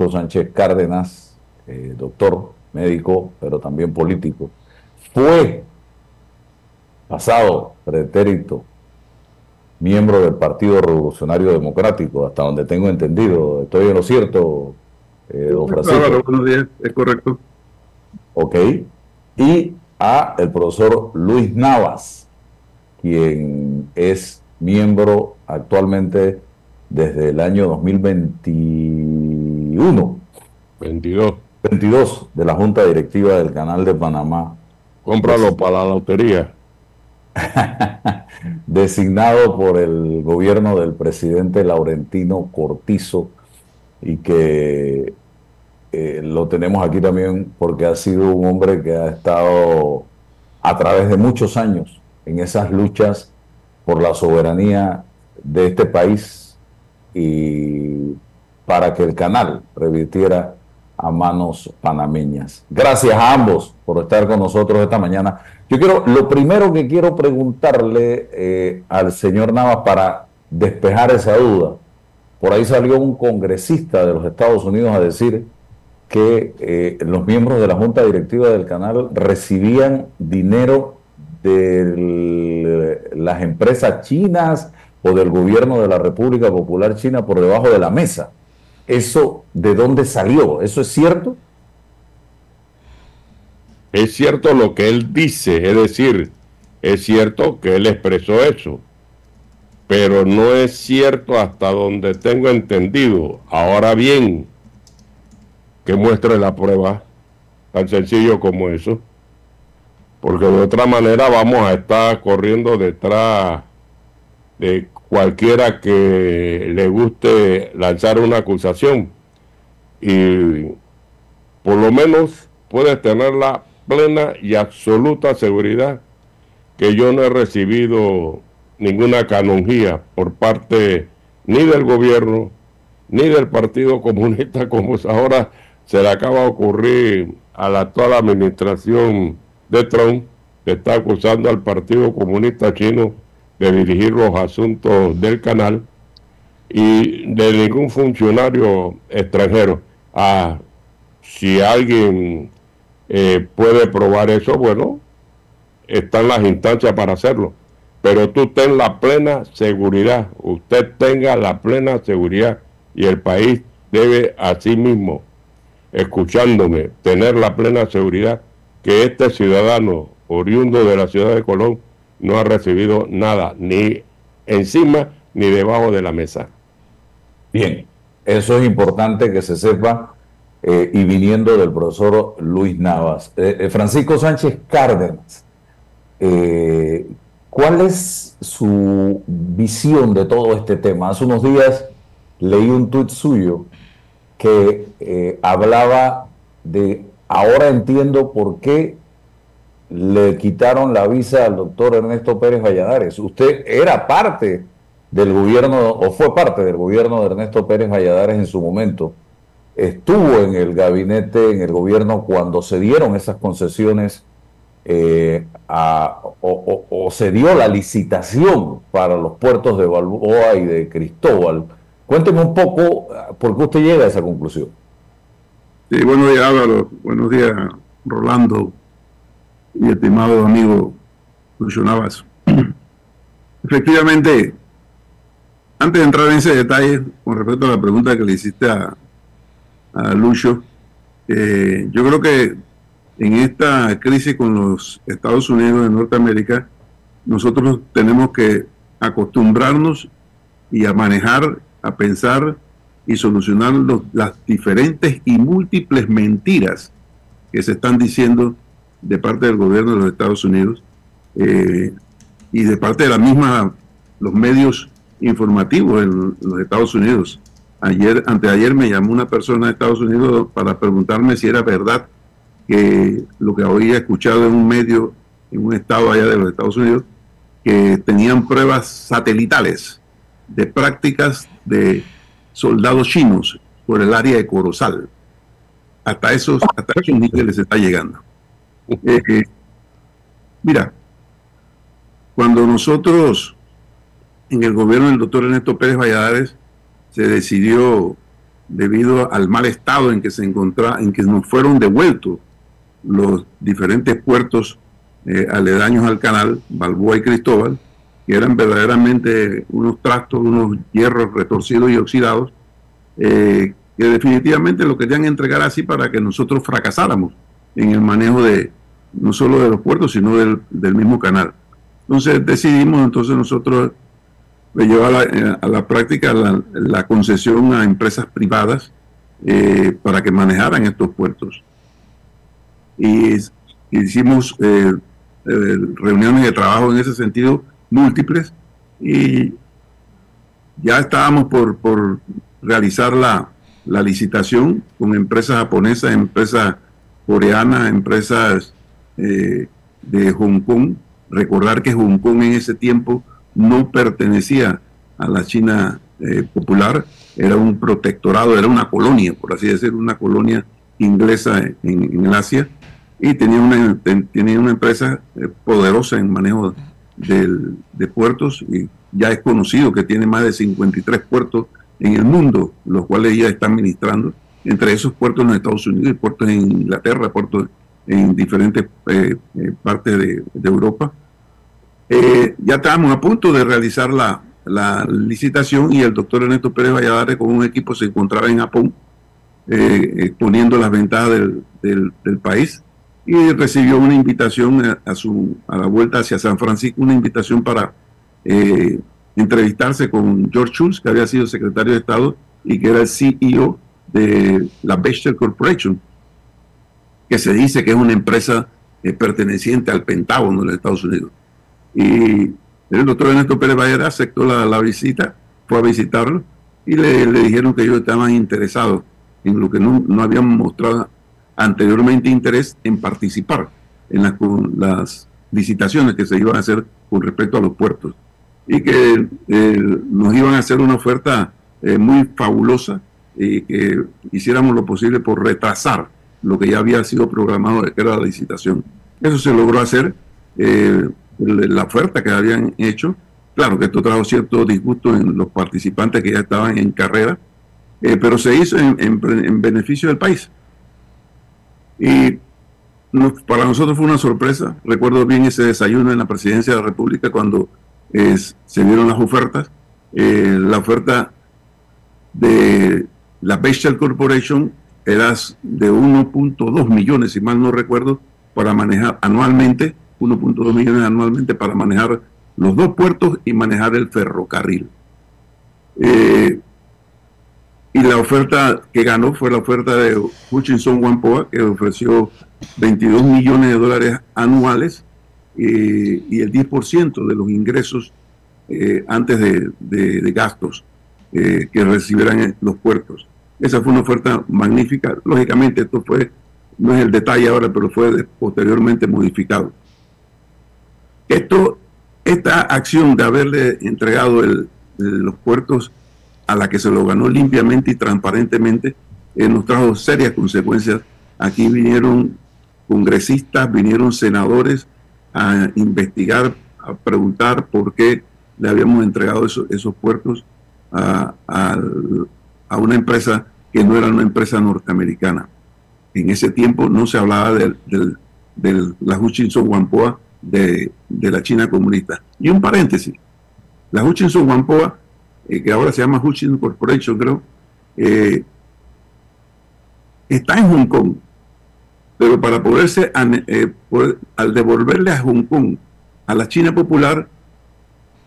Sánchez Cárdenas, doctor, médico, pero también político, fue pasado pretérito miembro del Partido Revolucionario Democrático, hasta donde tengo entendido. ¿Estoy en lo cierto, don Correcto, Álvaro, Francisco? buenos días, es correcto. Ok. Y a el profesor Luis Navas, quien es miembro actualmente desde el año 2021 22. 22 de la Junta Directiva del Canal de Panamá, Cómpralo des- para la lotería. designado por el gobierno del presidente Laurentino Cortizo, y que lo tenemos aquí también porque ha sido un hombre que ha estado a través de muchos años en esas luchas por la soberanía de este país y para que el canal revirtiera a manos panameñas. Gracias a ambos por estar con nosotros esta mañana. Lo primero que quiero preguntarle al señor Navas para despejar esa duda. Por ahí salió un congresista de los Estados Unidos a decir que los miembros de la junta directiva del canal recibían dinero de las empresas chinas o del gobierno de la República Popular China por debajo de la mesa. ¿Eso de dónde salió? ¿Eso es cierto? Es cierto lo que él dice, es decir, es cierto que él expresó eso, pero no es cierto hasta donde tengo entendido. Ahora bien, que muestre la prueba, tan sencillo como eso, porque de otra manera vamos a estar corriendo detrás de cualquiera que le guste lanzar una acusación. Y por lo menos puedes tener la plena y absoluta seguridad que yo no he recibido ninguna canonjía por parte ni del gobierno ni del Partido Comunista, como ahora se le acaba de ocurrir a la actual administración de Trump, que está acusando al Partido Comunista Chino de dirigir los asuntos del canal, y de ningún funcionario extranjero. Ah, si alguien puede probar eso, bueno, están las instancias para hacerlo. Pero tú ten la plena seguridad, usted tenga la plena seguridad, y el país debe asimismo, escuchándome, tener la plena seguridad que este ciudadano oriundo de la ciudad de Colón no ha recibido nada, ni encima ni debajo de la mesa. Bien, eso es importante que se sepa, y viniendo del profesor Luis Navas. Francisco Sánchez Cárdenas, eh, ¿cuál es su visión de todo este tema? Hace unos días leí un tuit suyo que hablaba de, ahora entiendo por qué le quitaron la visa al doctor Ernesto Pérez Valladares. Usted era parte del gobierno, o fue parte del gobierno de Ernesto Pérez Valladares en su momento. Estuvo en el gabinete, en el gobierno, cuando se dieron esas concesiones, o se dio la licitación para los puertos de Balboa y de Cristóbal. Cuénteme un poco por qué usted llega a esa conclusión. Sí, buenos días, Álvaro, buenos días, Rolando y estimado amigo Lucio Navas. Efectivamente, antes de entrar en ese detalle, con respecto a la pregunta que le hiciste a Lucio, yo creo que en esta crisis con los Estados Unidos de Norteamérica, nosotros tenemos que acostumbrarnos y a manejar, a pensar y solucionar las diferentes y múltiples mentiras que se están diciendo de parte del gobierno de los Estados Unidos, eh, y de parte de la misma, los medios informativos en los Estados Unidos. Anteayer me llamó una persona de Estados Unidos para preguntarme si era verdad que lo que había escuchado en un medio, en un estado allá de los Estados Unidos, que tenían pruebas satelitales de prácticas de soldados chinos por el área de Corozal. Hasta esos niveles se está llegando. Eh, Mira, cuando nosotros en el gobierno del doctor Ernesto Pérez Valladares se decidió debido al mal estado en que se encontraba, en que nos fueron devueltos los diferentes puertos aledaños al canal, Balboa y Cristóbal, que eran verdaderamente unos trastos, unos hierros retorcidos y oxidados, que definitivamente lo querían entregar así para que nosotros fracasáramos en el manejo de no solo de los puertos, sino del mismo canal. Entonces decidimos nosotros llevar a la práctica la concesión a empresas privadas para que manejaran estos puertos. Y hicimos reuniones de trabajo en ese sentido múltiples, y ya estábamos por realizar la licitación con empresas japonesas, empresas coreanas, empresas de Hong Kong. Recordar que Hong Kong en ese tiempo no pertenecía a la China popular, era un protectorado, era una colonia, por así decirlo, una colonia inglesa en el Asia, y tenía una empresa poderosa en manejo de puertos, y ya es conocido que tiene más de 53 puertos en el mundo, los cuales ya está administrando, entre esos puertos en los Estados Unidos y puertos en Inglaterra, puertos en diferentes partes de Europa. Ya estábamos a punto de realizar la licitación, y el doctor Ernesto Pérez Valladares con un equipo se encontraba en Japón exponiendo las ventajas del país, y recibió una invitación a la vuelta hacia San Francisco, una invitación para entrevistarse con George Shultz, que había sido secretario de Estado y que era el CEO de la Bechtel Corporation, que se dice que es una empresa perteneciente al Pentágono de los Estados Unidos. Y el doctor Ernesto Pérez Valladares aceptó la visita, fue a visitarlo, y le dijeron que ellos estaban interesados en lo que no habían mostrado anteriormente interés en participar en las licitaciones que se iban a hacer con respecto a los puertos, y que nos iban a hacer una oferta muy fabulosa, y que hiciéramos lo posible por retrasar lo que ya había sido programado, que era la licitación. Eso se logró hacer. La oferta que habían hecho, claro que esto trajo cierto disgusto en los participantes que ya estaban en carrera, pero se hizo en beneficio del país. Y para nosotros fue una sorpresa. Recuerdo bien ese desayuno en la Presidencia de la República cuando se dieron las ofertas. La oferta de la Bechtel Corporation era de 1.2 millones, si mal no recuerdo, para manejar anualmente, 1.2 millones anualmente para manejar los dos puertos y manejar el ferrocarril. Y la oferta que ganó fue la oferta de Hutchison Whampoa, que ofreció 22 millones de dólares anuales y el 10% de los ingresos antes de gastos que recibieran los puertos. Esa fue una oferta magnífica. Lógicamente, esto no es el detalle ahora, pero fue posteriormente modificado. Esta acción de haberle entregado los puertos a la que se lo ganó limpiamente y transparentemente nos trajo serias consecuencias. Aquí vinieron congresistas, vinieron senadores a investigar, a preguntar por qué le habíamos entregado esos puertos a una empresa que no era una empresa norteamericana. En ese tiempo no se hablaba de la Hutchison Whampoa de la China comunista. Y un paréntesis, la Hutchison Whampoa, que ahora se llama Hutchison Corporation, creo, está en Hong Kong, pero para al devolverle a Hong Kong a la China popular,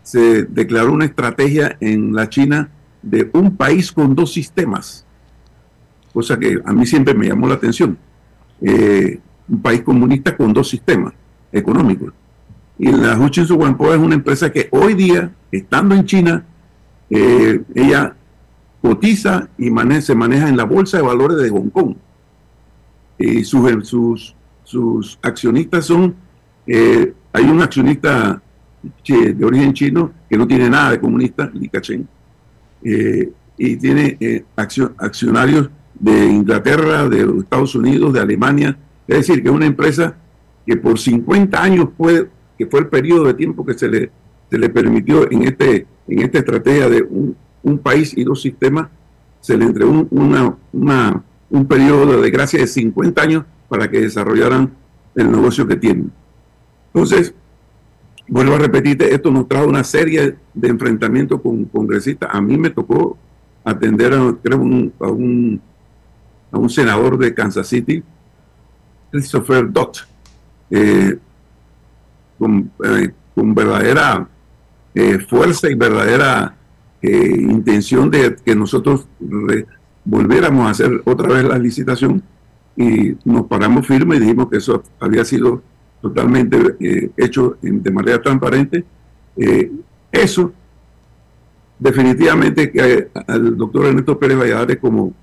se declaró una estrategia en la China de un país con dos sistemas, cosa que a mí siempre me llamó la atención. Un país comunista con dos sistemas económicos. Y la Hutchison Whampoa es una empresa que hoy día, estando en China, ella cotiza y se maneja en la bolsa de valores de Hong Kong. Y sus accionistas son, hay un accionista de origen chino que no tiene nada de comunista, Li Ka-shing, y tiene accionarios de Inglaterra, de Estados Unidos, de Alemania. Es decir, que es una empresa que por 50 años que fue el periodo de tiempo que se le permitió en esta estrategia de un país y dos sistemas, se le entregó un periodo de gracia de 50 años para que desarrollaran el negocio que tienen. Entonces, vuelvo a repetirte, esto nos trajo una serie de enfrentamientos con congresistas. A mí me tocó atender a un senador de Kansas City, Christopher Dodd, con verdadera fuerza y verdadera intención de que nosotros volviéramos a hacer otra vez la licitación, y nos paramos firmes y dijimos que eso había sido totalmente hecho de manera transparente. Eso definitivamente que al doctor Ernesto Pérez Valladares como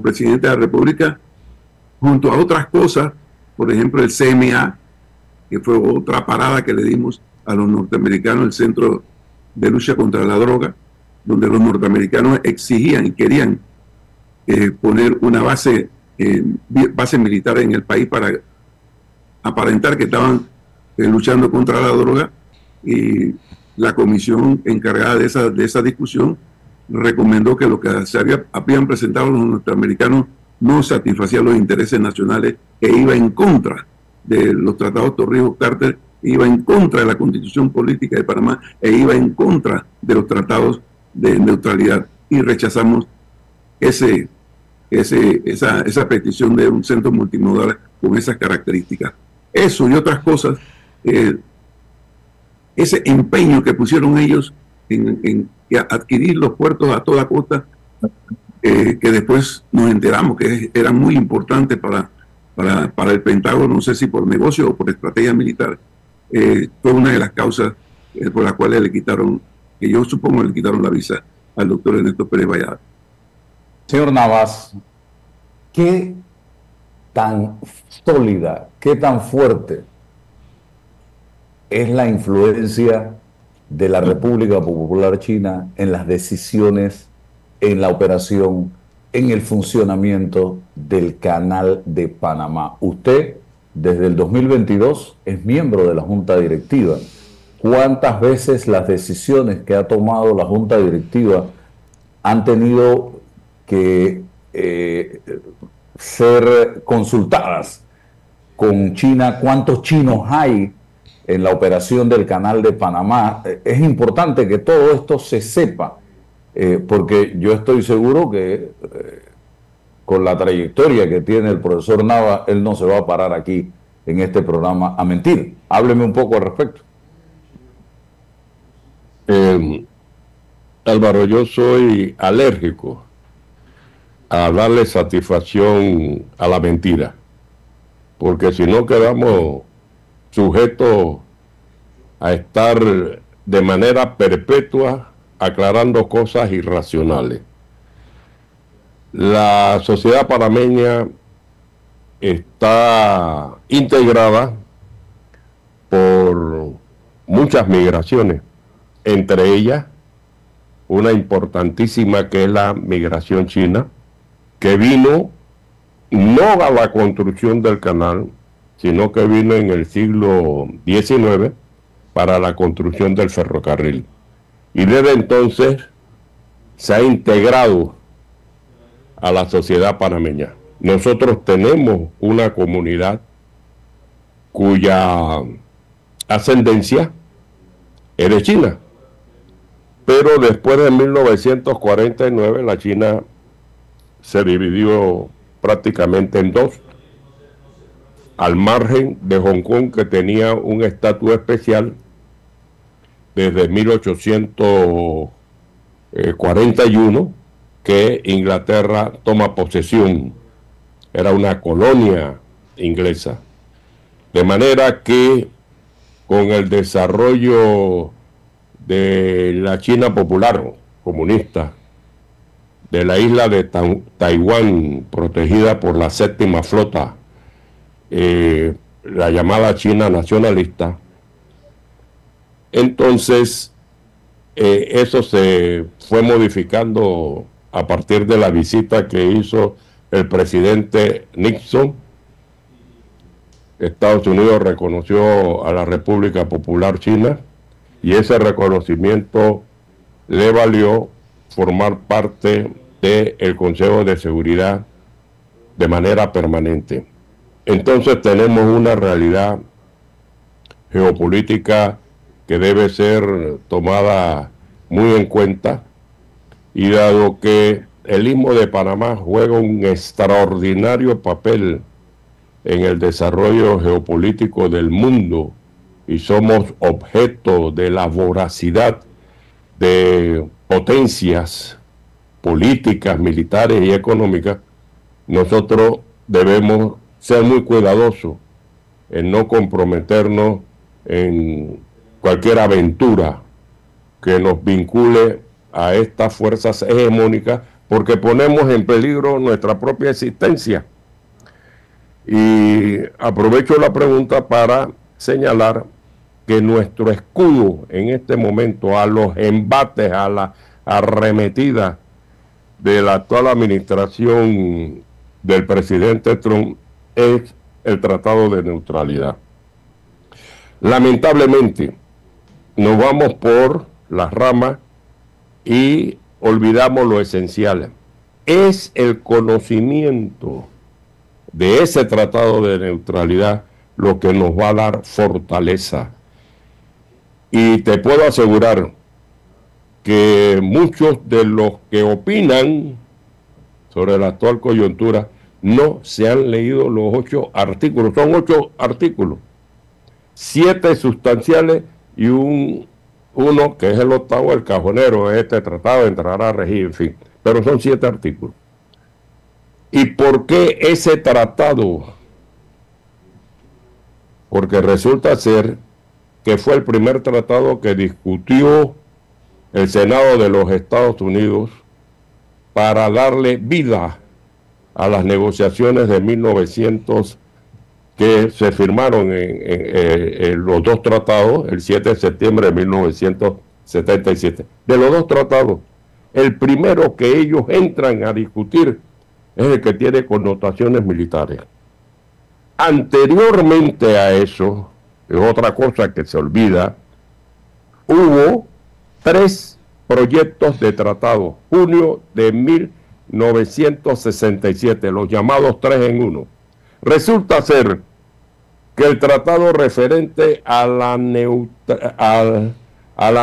presidente de la República, junto a otras cosas, por ejemplo el CMA, que fue otra parada que le dimos a los norteamericanos, el Centro de Lucha contra la Droga, donde los norteamericanos exigían y querían poner una base militar en el país para aparentar que estaban luchando contra la droga, y la comisión encargada de esa discusión recomendó que lo que habían presentado los norteamericanos no satisfacía los intereses nacionales, e iba en contra de los tratados Torrijos-Carter, iba en contra de la Constitución Política de Panamá, e iba en contra de los tratados de neutralidad, y rechazamos esa petición de un centro multimodal con esas características. Eso y otras cosas, ese empeño que pusieron ellos en adquirir los puertos a toda costa, que después nos enteramos que eran muy importantes para el Pentágono, no sé si por negocio o por estrategia militar, fue una de las causas por las cuales que yo supongo le quitaron la visa al doctor Ernesto Pérez Valladares. Señor Navas, ¿qué tan sólida, qué tan fuerte es la influencia de la República Popular China en las decisiones, en la operación, en el funcionamiento del Canal de Panamá? Usted, desde el 2022, es miembro de la Junta Directiva. ¿Cuántas veces las decisiones que ha tomado la Junta Directiva han tenido que ser consultadas con China? ¿Cuántos chinos hay en la operación del Canal de Panamá? Es importante que todo esto se sepa, porque yo estoy seguro que con la trayectoria que tiene el profesor Nava, él no se va a parar aquí en este programa a mentir. Hábleme un poco al respecto. Álvaro, yo soy alérgico a darle satisfacción a la mentira, porque si no quedamos sujetos a estar de manera perpetua aclarando cosas irracionales. La sociedad panameña está integrada por muchas migraciones, entre ellas una importantísima que es la migración china, que vino no a la construcción del canal, sino que vino en el siglo XIX para la construcción del ferrocarril. Y desde entonces se ha integrado a la sociedad panameña. Nosotros tenemos una comunidad cuya ascendencia es de China, pero después de 1949 la China se dividió prácticamente en dos, al margen de Hong Kong, que tenía un estatus especial desde 1841, que Inglaterra toma posesión. Era una colonia inglesa. De manera que con el desarrollo de la China popular comunista, de la isla de Taiwán, protegida por la séptima flota, la llamada China nacionalista, entonces eso se fue modificando a partir de la visita que hizo el presidente Nixon. Estados Unidos reconoció a la República Popular China y ese reconocimiento le valió formar parte del Consejo de Seguridad de manera permanente. Entonces tenemos una realidad geopolítica que debe ser tomada muy en cuenta, y dado que el Istmo de Panamá juega un extraordinario papel en el desarrollo geopolítico del mundo y somos objeto de la voracidad de potencias políticas, militares y económicas, nosotros debemos ser muy cuidadosos en no comprometernos en cualquier aventura que nos vincule a estas fuerzas hegemónicas, porque ponemos en peligro nuestra propia existencia. Y aprovecho la pregunta para señalar que nuestro escudo en este momento a los embates, a la arremetida de la actual administración del presidente Trump es el Tratado de Neutralidad. Lamentablemente, nos vamos por las ramas y olvidamos lo esencial. Es el conocimiento de ese Tratado de Neutralidad lo que nos va a dar fortaleza. Y te puedo asegurar que muchos de los que opinan sobre la actual coyuntura no se han leído los 8 artículos. Son 8 artículos, 7 sustanciales y uno que es el octavo, el cajonero. Este tratado entrará a regir, en fin, pero son 7 artículos. ¿Y por qué ese tratado? Porque resulta ser que fue el primer tratado que discutió el Senado de los Estados Unidos para darle vida a las negociaciones de 1900 que se firmaron en los 2 tratados el 7 de septiembre de 1977. De los 2 tratados, el primero que ellos entran a discutir es el que tiene connotaciones militares. Anteriormente a eso, es otra cosa que se olvida, hubo 3 proyectos de tratado, junio de 1967, los llamados 3 en 1. Resulta ser que el tratado referente a la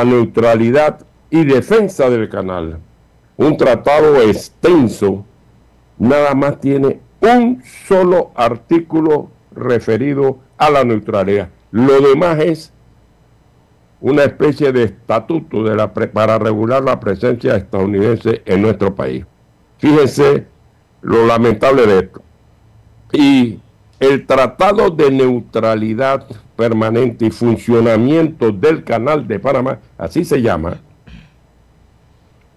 neutralidad y defensa del canal, un tratado extenso, nada más tiene un solo artículo referido a la neutralidad. Lo demás es una especie de estatuto para regular la presencia estadounidense en nuestro país. Fíjense lo lamentable de esto. Y el Tratado de Neutralidad Permanente y Funcionamiento del Canal de Panamá, así se llama.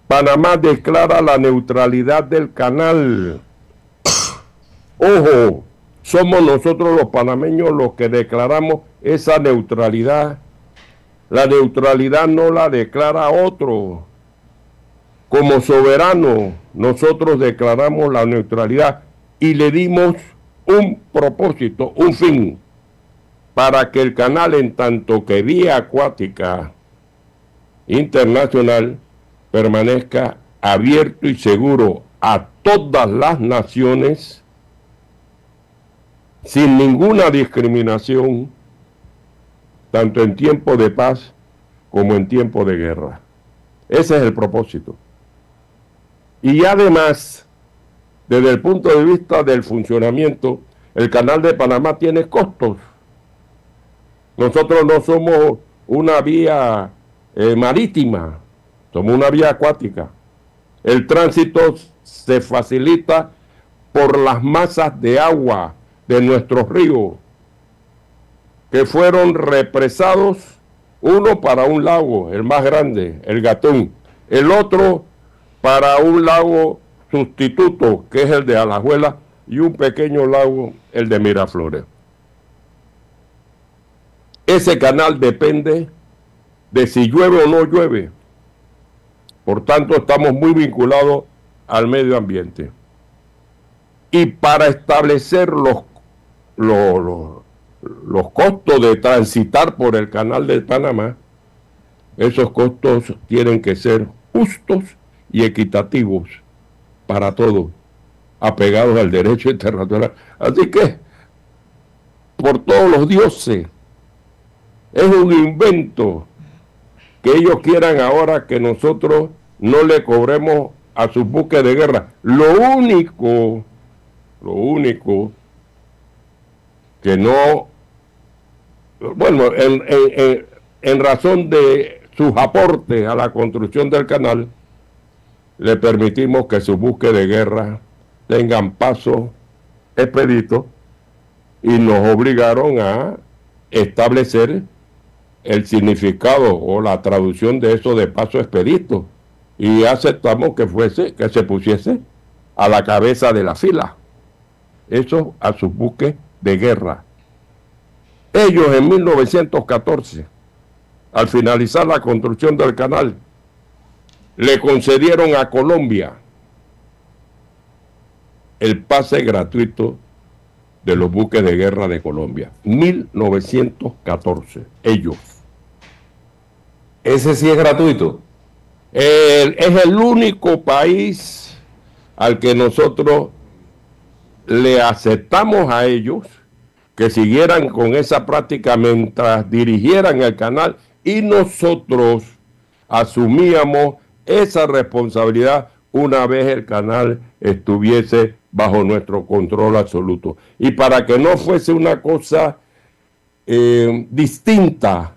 Panamá declara la neutralidad del canal. Ojo, somos nosotros los panameños los que declaramos esa neutralidad. La neutralidad no la declara otro. Como soberano, nosotros declaramos la neutralidad y le dimos un propósito, un fin, para que el canal, en tanto que vía acuática internacional, permanezca abierto y seguro a todas las naciones, sin ninguna discriminación, tanto en tiempo de paz como en tiempo de guerra. Ese es el propósito. Y además, desde el punto de vista del funcionamiento, el Canal de Panamá tiene costos. Nosotros no somos una vía marítima, somos una vía acuática. El tránsito se facilita por las masas de agua de nuestros ríos, que fueron represados, uno para un lago, el más grande, el Gatún, el otro para un lago sustituto, que es el de Alajuela, y un pequeño lago, el de Miraflores. Ese canal depende de si llueve o no llueve. Por tanto, estamos muy vinculados al medio ambiente. Y para establecer los costos de transitar por el Canal de Panamá, esos costos tienen que ser justos y equitativos para todos, apegados al derecho internacional. Así que, por todos los dioses, es un invento que ellos quieran ahora que nosotros no le cobremos a sus buques de guerra. Lo único que no, bueno, en razón de sus aportes a la construcción del canal, le permitimos que sus buques de guerra tengan paso expedito y nos obligaron a establecer el significado o la traducción de eso de paso expedito, y aceptamos que se pusiese a la cabeza de la fila, eso a sus buques de guerra. Ellos en 1914, al finalizar la construcción del canal, le concedieron a Colombia el pase gratuito de los buques de guerra de Colombia. 1914, ellos. Ese sí es gratuito. Es el único país al que nosotros le aceptamos a ellos que siguieran con esa práctica mientras dirigieran el canal, y nosotros asumíamos esa responsabilidad una vez el canal estuviese bajo nuestro control absoluto. Y para que no fuese una cosa distinta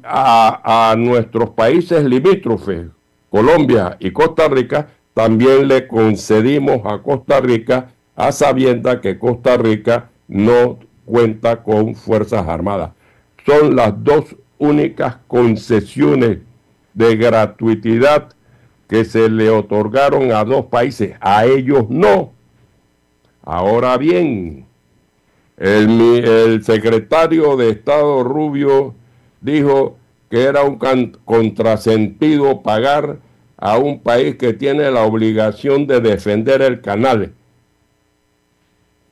a nuestros países limítrofes, Colombia y Costa Rica, también le concedimos a Costa Rica, a sabiendas que Costa Rica no cuenta con fuerzas armadas. Son las dos únicas concesiones de gratuidad que se le otorgaron a dos países, a ellos no. Ahora bien, el secretario de Estado Rubio dijo que era un contrasentido pagar a un país que tiene la obligación de defender el canal.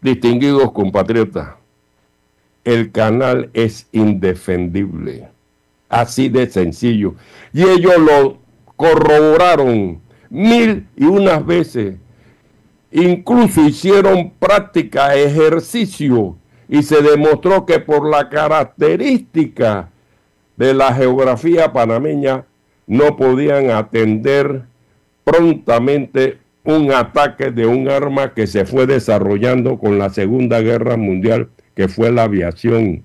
Distinguidos compatriotas, el canal es indefendible, así de sencillo. Y ellos lo corroboraron 1001 veces. Incluso hicieron práctica, ejercicio, y se demostró que por la característica de la geografía panameña no podían atender prontamente un ataque de un arma que se fue desarrollando con la Segunda Guerra Mundial, que fue la aviación,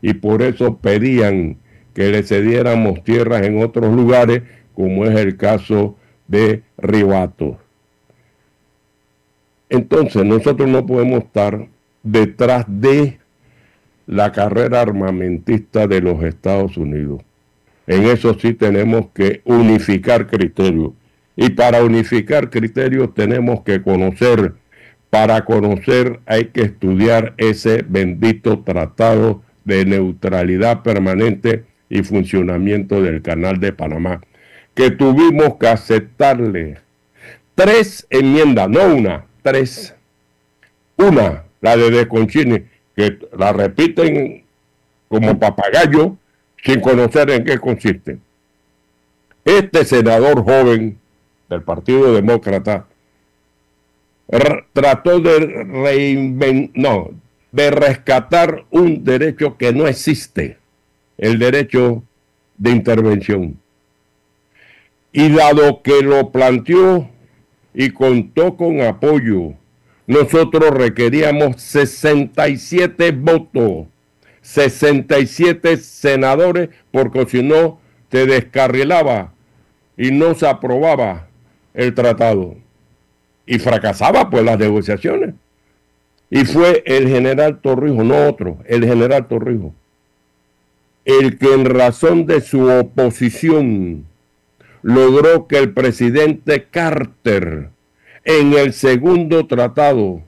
y por eso pedían que le cediéramos tierras en otros lugares, como es el caso de Ribato. Entonces nosotros no podemos estar detrás de la carrera armamentista de los Estados Unidos. En eso sí tenemos que unificar criterios. Y para unificar criterios tenemos que conocer. Para conocer hay que estudiar ese bendito tratado de neutralidad permanente y funcionamiento del Canal de Panamá, que tuvimos que aceptarle 3 enmiendas, no una, 3. Una, la de Desconchini, que la repiten como papagayo sin conocer en qué consiste. Este senador joven del Partido Demócrata trató de de rescatar un derecho que no existe, el derecho de intervención. Y dado que lo planteó y contó con apoyo, nosotros requeríamos 67 votos, 67 senadores, porque si no se descarrilaba y no se aprobaba el tratado. Y fracasaba pues las negociaciones. Y fue el general Torrijos, no otro, el general Torrijos, el que en razón de su oposición logró que el presidente Carter en el segundo tratado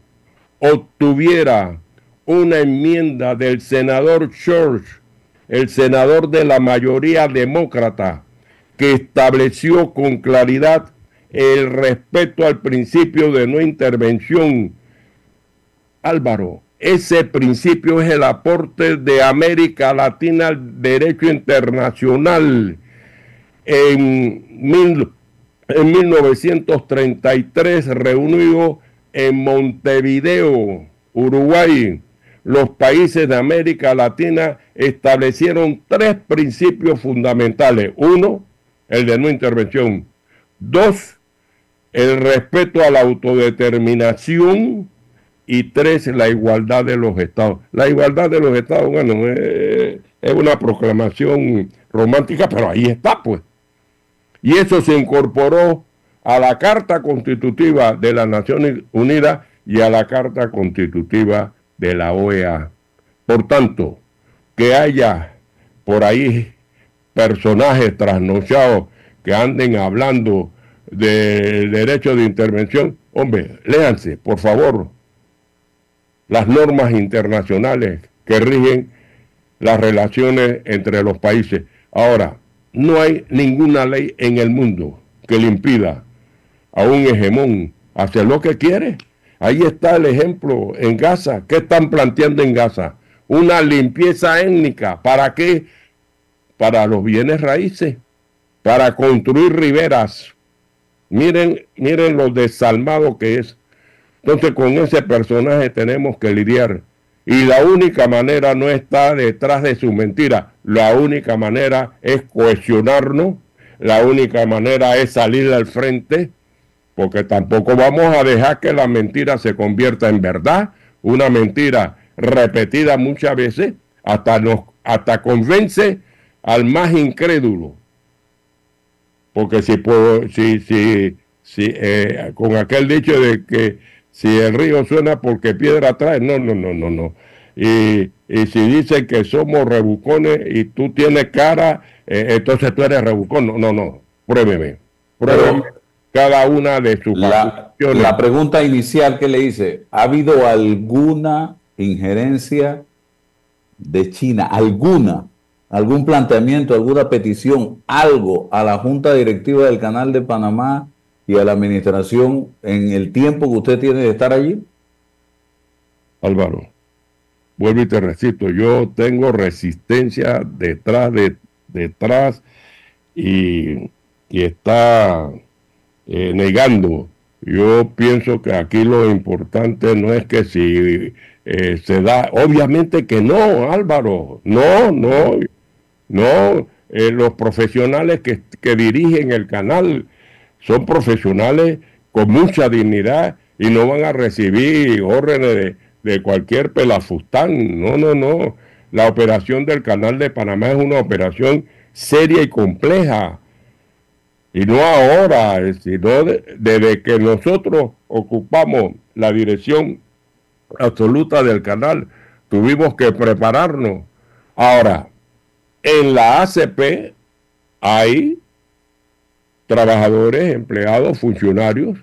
obtuviera una enmienda del senador Church, el senador de la mayoría demócrata, que estableció con claridad el respeto al principio de no intervención. Álvaro, ese principio es el aporte de América Latina al derecho internacional. En en 1933, reunido en Montevideo, Uruguay, los países de América Latina establecieron 3 principios fundamentales. 1, el de no intervención. 2, el respeto a la autodeterminación. Y 3, la igualdad de los estados. La igualdad de los estados, bueno, es una proclamación romántica, pero ahí está, pues. Y eso se incorporó a la Carta Constitutiva de las Naciones Unidas y a la Carta Constitutiva de la OEA. Por tanto, que haya por ahí personajes trasnochados que anden hablando del derecho de intervención, hombre, léanse, por favor, las normas internacionales que rigen las relaciones entre los países. Ahora, no hay ninguna ley en el mundo que le impida a un hegemón hacer lo que quiere. Ahí está el ejemplo en Gaza. ¿Qué están planteando en Gaza? Una limpieza étnica. ¿Para qué? Para los bienes raíces, para construir riberas. Miren lo desalmado que es. Entonces con ese personaje tenemos que lidiar. Y la única manera no está detrás de su mentira. La única manera es cohesionarnos. La única manera es salir al frente. Porque tampoco vamos a dejar que la mentira se convierta en verdad. Una mentira repetida muchas veces hasta convence al más incrédulo. Porque con aquel dicho de que si el río suena porque piedra trae, no. Y si dicen que somos rebucones y tú tienes cara, entonces tú eres rebucón. No, pruébeme cada una de sus acciones. La pregunta inicial que le hice, ¿ha habido alguna injerencia de China? ¿Algún planteamiento, alguna petición, algo a la Junta Directiva del Canal de Panamá y a la administración en el tiempo que usted tiene de estar allí? Álvaro, vuelvo y te recito, yo tengo resistencia detrás y está negando. Yo pienso que aquí lo importante no es que si se da, obviamente que no, Álvaro, no, los profesionales que dirigen el canal son profesionales con mucha dignidad y no van a recibir órdenes de cualquier pelafustán. No. La operación del Canal de Panamá es una operación seria y compleja. Y no ahora, sino desde que nosotros ocupamos la dirección absoluta del canal, tuvimos que prepararnos. Ahora, en la ACP hay trabajadores, empleados, funcionarios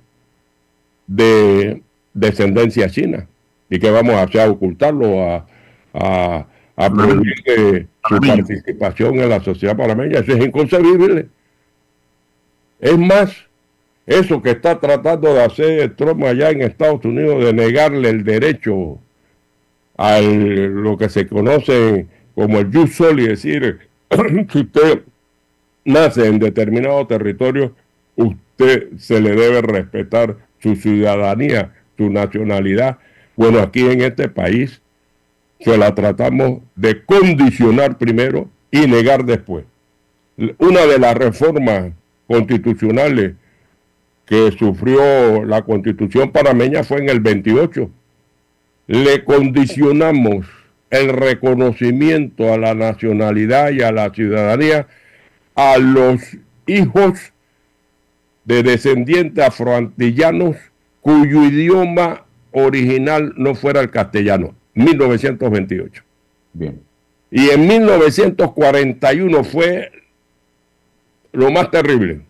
de descendencia china. ¿Y qué vamos a hacer? ¿Ocultarlo? ¿A prohibir su participación en la sociedad panameña? Eso es inconcebible. Es más, eso que está tratando de hacer Trump allá en Estados Unidos, de negarle el derecho a lo que se conoce como el jus soli, es decir, si usted nace en determinado territorio, usted se le debe respetar su ciudadanía, su nacionalidad. Bueno, aquí en este país se la tratamos de condicionar primero y negar después. Una de las reformas constitucionales que sufrió la Constitución panameña fue en el 28. Le condicionamos el reconocimiento a la nacionalidad y a la ciudadanía a los hijos de descendientes afroantillanos cuyo idioma original no fuera el castellano. 1928. Bien. Y en 1941 fue lo más terrible.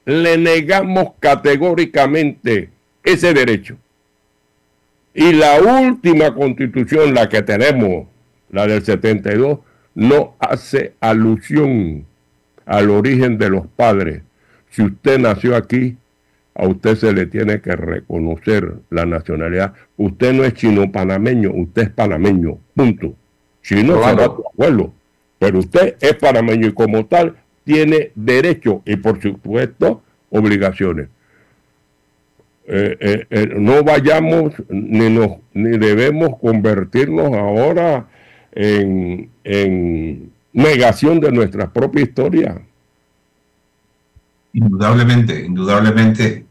Le negamos categóricamente ese derecho. Y la última constitución, la que tenemos, la del 72, no hace alusión al origen de los padres. Si usted nació aquí, a usted se le tiene que reconocer la nacionalidad. Usted no es chino-panameño, usted es panameño, punto. Chino será tu abuelo, pero usted es panameño y como tal tiene derecho y por supuesto obligaciones. No vayamos ni debemos convertirnos ahora en negación de nuestra propia historia. Indudablemente, indudablemente.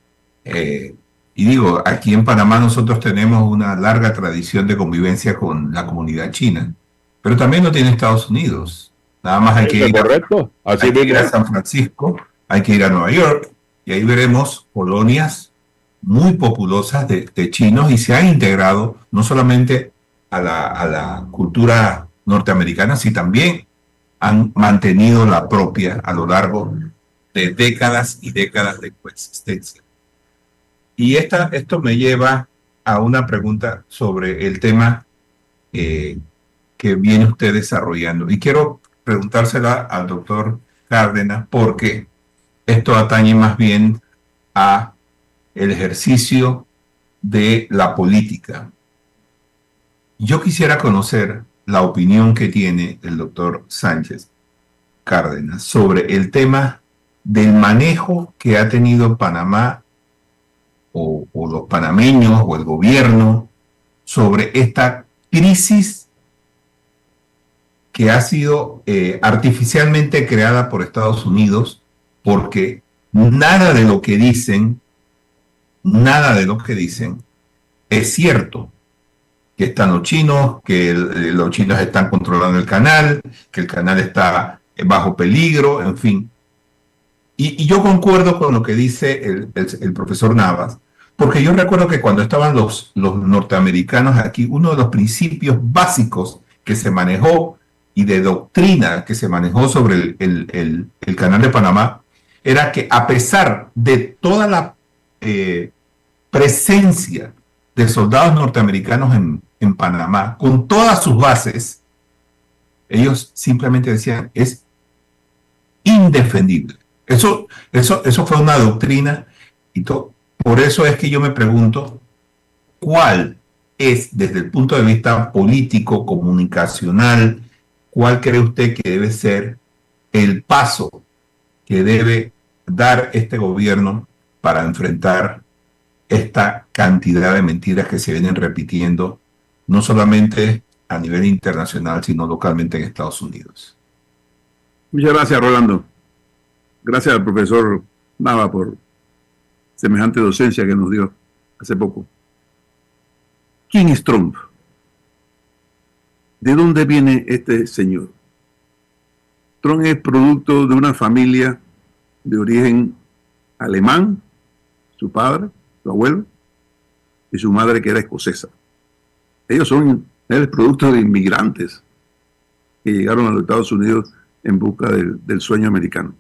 Y digo, aquí en Panamá nosotros tenemos una larga tradición de convivencia con la comunidad china, pero también lo tiene Estados Unidos. Nada más hay que ir a San Francisco, hay que ir a Nueva York, y ahí veremos colonias muy populosas de chinos, y se han integrado no solamente a la cultura norteamericana, sino también han mantenido la propia a lo largo de décadas y décadas de coexistencia. Y esto me lleva a una pregunta sobre el tema que viene usted desarrollando. Y quiero preguntársela al doctor Cárdenas, porque esto atañe más bien a el ejercicio de la política. Yo quisiera conocer la opinión que tiene el doctor Sánchez Cárdenas sobre el tema del manejo que ha tenido Panamá o los panameños o el gobierno sobre esta crisis que ha sido artificialmente creada por Estados Unidos, porque nada de lo que dicen es cierto. Que están los chinos, que los chinos están controlando el canal, que el canal está bajo peligro, en fin. Y yo concuerdo con lo que dice el profesor Navas, porque yo recuerdo que cuando estaban los norteamericanos aquí, uno de los principios básicos que se manejó y de doctrina que se manejó sobre el canal de Panamá era que, a pesar de toda la presencia de soldados norteamericanos en Panamá, con todas sus bases, ellos simplemente decían, es indefendible. Eso fue una doctrina, y por eso es que yo me pregunto, ¿cuál es, desde el punto de vista político, comunicacional, cuál cree usted que debe ser el paso que debe dar este gobierno para enfrentar esta cantidad de mentiras que se vienen repitiendo, no solamente a nivel internacional, sino localmente en Estados Unidos? Muchas gracias, Rolando. Gracias al profesor Nava por semejante docencia que nos dio hace poco. ¿Quién es Trump? ¿De dónde viene este señor? Trump es producto de una familia de origen alemán, su padre, su abuelo, y su madre, que era escocesa. Ellos son el producto de inmigrantes que llegaron a los Estados Unidos en busca del sueño americano.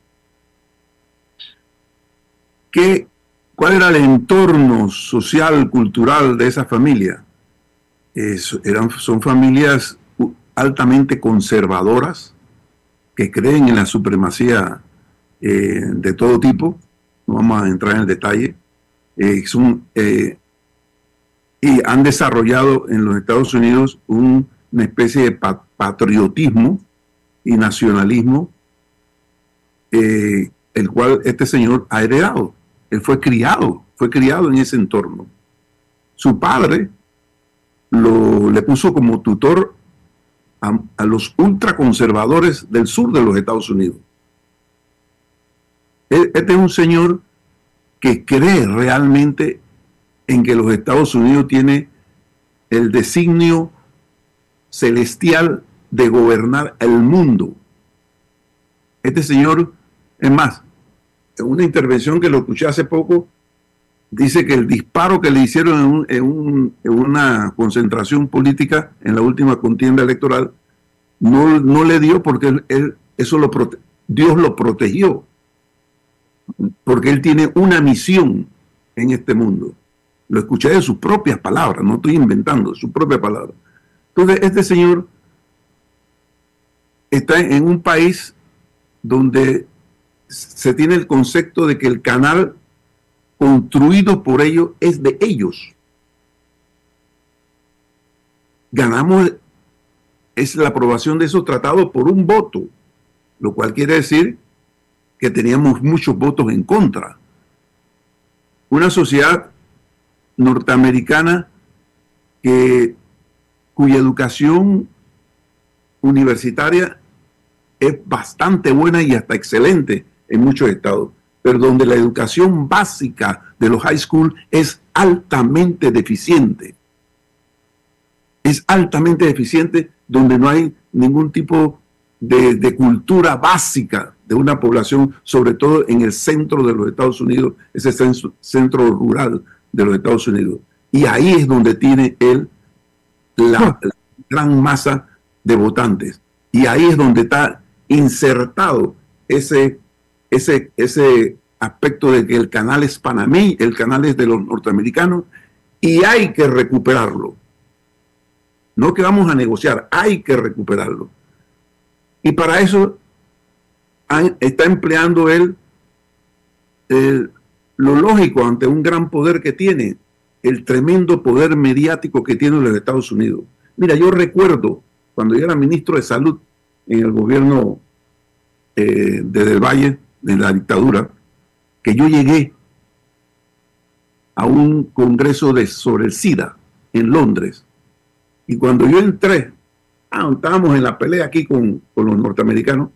¿Cuál era el entorno social, cultural de esa familia? Son familias altamente conservadoras que creen en la supremacía de todo tipo. No vamos a entrar en el detalle. Y han desarrollado en los Estados Unidos una especie de patriotismo y nacionalismo, el cual este señor ha heredado. Él fue criado en ese entorno. Su padre le puso como tutor a los ultraconservadores del sur de los Estados Unidos. Este es un señor que cree realmente en que los Estados Unidos tiene el designio celestial de gobernar el mundo. Este señor, es más, en una intervención que lo escuché hace poco, dice que el disparo que le hicieron en una concentración política en la última contienda electoral no le dio, porque Dios lo protegió, porque él tiene una misión en este mundo. Lo escuché de sus propias palabras, no estoy inventando, de sus propias palabras. Entonces, este señor está en un país donde se tiene el concepto de que el canal construido por ellos es de ellos. Ganamos es la aprobación de esos tratados por un voto, lo cual quiere decir que teníamos muchos votos en contra. una sociedad norteamericana cuya educación universitaria es bastante buena y hasta excelente en muchos estados, pero donde la educación básica de los high school es altamente deficiente. Es altamente deficiente, donde no hay ningún tipo de cultura básica de una población, sobre todo en el centro de los Estados Unidos, ese centro rural de los Estados Unidos. Y ahí es donde tiene él la gran masa de votantes. Y ahí es donde está insertado ese aspecto de que el canal es panameño, el canal es de los norteamericanos, y hay que recuperarlo. No que vamos a negociar, hay que recuperarlo. Y para eso está empleando él lo lógico ante un gran poder que tiene, el tremendo poder mediático que tiene los Estados Unidos. Mira, yo recuerdo cuando yo era ministro de Salud en el gobierno de Del Valle, de la dictadura, que yo llegué a un congreso sobre el SIDA en Londres. Y cuando yo entré, estábamos en la pelea aquí con los norteamericanos,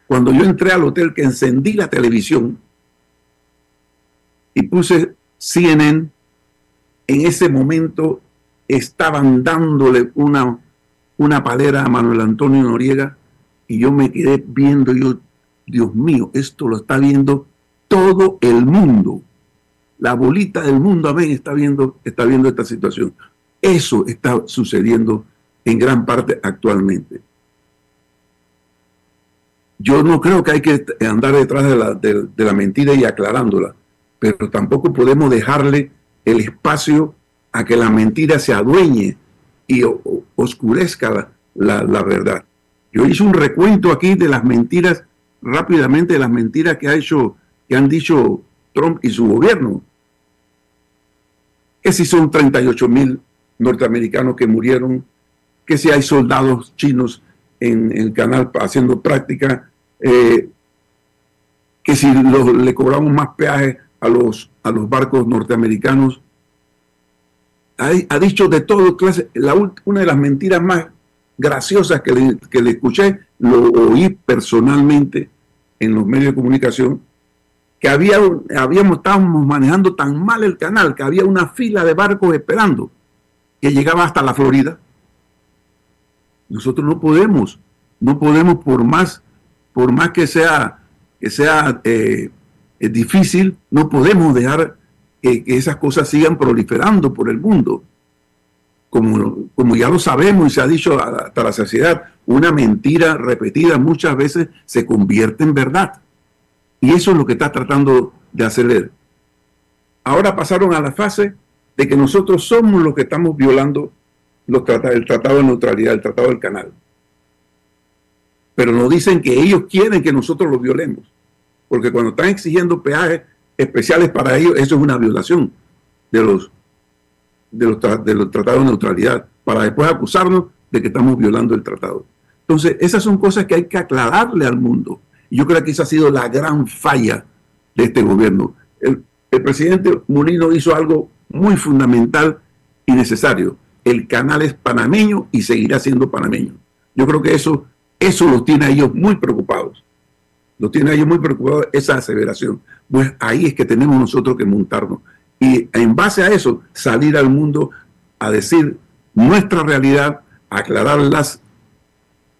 cuando yo entré al hotel, que encendí la televisión y puse CNN, en ese momento estaban dándole una palera a Manuel Antonio Noriega, y yo me quedé viendo, Dios mío, esto lo está viendo todo el mundo. La bolita del mundo, amén, está viendo esta situación. Eso está sucediendo en gran parte actualmente. Yo no creo que hay que andar detrás de la mentira y aclarándola, pero tampoco podemos dejarle el espacio a que la mentira se adueñe y oscurezca la verdad. Yo hice un recuento aquí de las mentiras, rápidamente, de las mentiras que han dicho Trump y su gobierno. Que si son 38,000 norteamericanos que murieron, que si hay soldados chinos en el canal haciendo práctica, que si le cobramos más peaje a los barcos norteamericanos. Ha dicho de todo clase. Una de las mentiras más graciosas que le escuché, lo oí personalmente en los medios de comunicación, que estábamos manejando tan mal el canal que había una fila de barcos esperando que llegaba hasta la Florida. Nosotros no podemos por más que sea difícil, no podemos dejar que esas cosas sigan proliferando por el mundo. Como ya lo sabemos y se ha dicho hasta la saciedad, una mentira repetida muchas veces se convierte en verdad. Y eso es lo que está tratando de hacer él. Ahora pasaron a la fase de que nosotros somos los que estamos violando el Tratado de Neutralidad, el Tratado del Canal. Pero nos dicen que ellos quieren que nosotros lo violemos. Porque cuando están exigiendo peajes especiales para ellos, eso es una violación de los tratados de neutralidad, para después acusarnos de que estamos violando el tratado. Entonces, esas son cosas que hay que aclararle al mundo. Y yo creo que esa ha sido la gran falla de este gobierno. El presidente Mulino hizo algo muy fundamental y necesario. El canal es panameño y seguirá siendo panameño. Yo creo que eso los tiene a ellos muy preocupados. Los tiene a ellos muy preocupados esa aseveración. Pues ahí es que tenemos nosotros que montarnos. Y en base a eso, salir al mundo a decir nuestra realidad, a aclarar las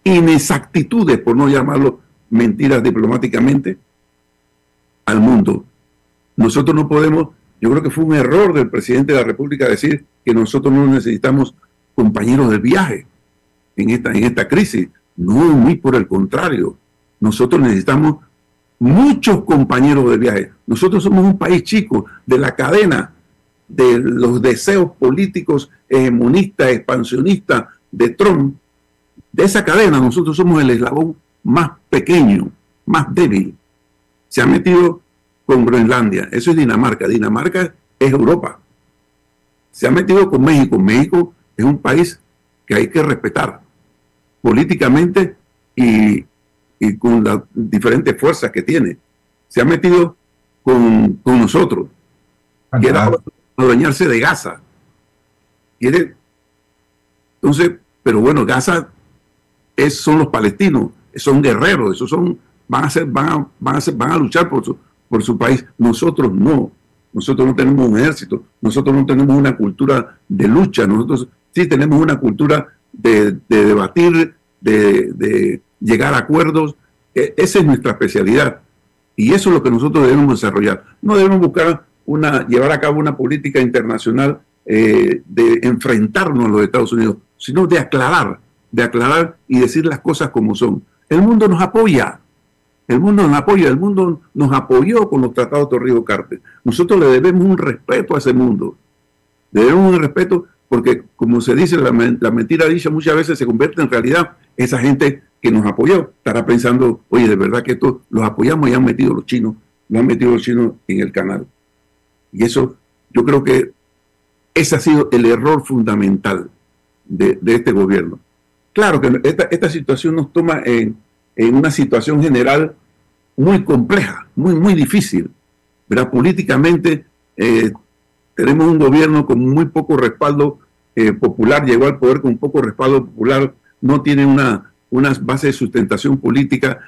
inexactitudes, por no llamarlo mentiras diplomáticamente, al mundo. Nosotros no podemos, yo creo que fue un error del presidente de la República decir que nosotros no necesitamos compañeros de viaje en esta crisis. No, muy por el contrario. Nosotros necesitamos muchos compañeros de viaje. Nosotros somos un país chico, de la cadena de los deseos políticos hegemonistas, expansionistas de Trump. De esa cadena nosotros somos el eslabón más pequeño, más débil. Se ha metido con Groenlandia, eso es Dinamarca. Dinamarca es Europa. Se ha metido con México. México es un país que hay que respetar políticamente y con las diferentes fuerzas que tiene. Se ha metido con nosotros. quiere adueñarse de Gaza. Quiere, entonces, pero bueno, Gaza son los palestinos, son guerreros, esos van a luchar por su país. Nosotros no. Nosotros no tenemos un ejército, nosotros no tenemos una cultura de lucha, nosotros sí tenemos una cultura de debatir, de llegar a acuerdos. Esa es nuestra especialidad y eso es lo que nosotros debemos desarrollar. No debemos buscar llevar a cabo una política internacional de enfrentarnos a los Estados Unidos, sino de aclarar y decir las cosas como son. El mundo nos apoya. El mundo nos apoyó con los tratados Torrijos-Carter. Nosotros le debemos un respeto a ese mundo. Debemos un respeto porque, como se dice, la mentira dicha muchas veces se convierte en realidad. Esa gente que nos apoyó estará pensando, oye, de verdad que esto los apoyamos y lo han metido los chinos en el canal. Y eso, yo creo que ese ha sido el error fundamental de este gobierno. Claro que esta situación nos toma en una situación general muy compleja, muy difícil, ¿verdad? Políticamente tenemos un gobierno con muy poco respaldo popular, llegó al poder con poco respaldo popular, no tiene una base de sustentación política,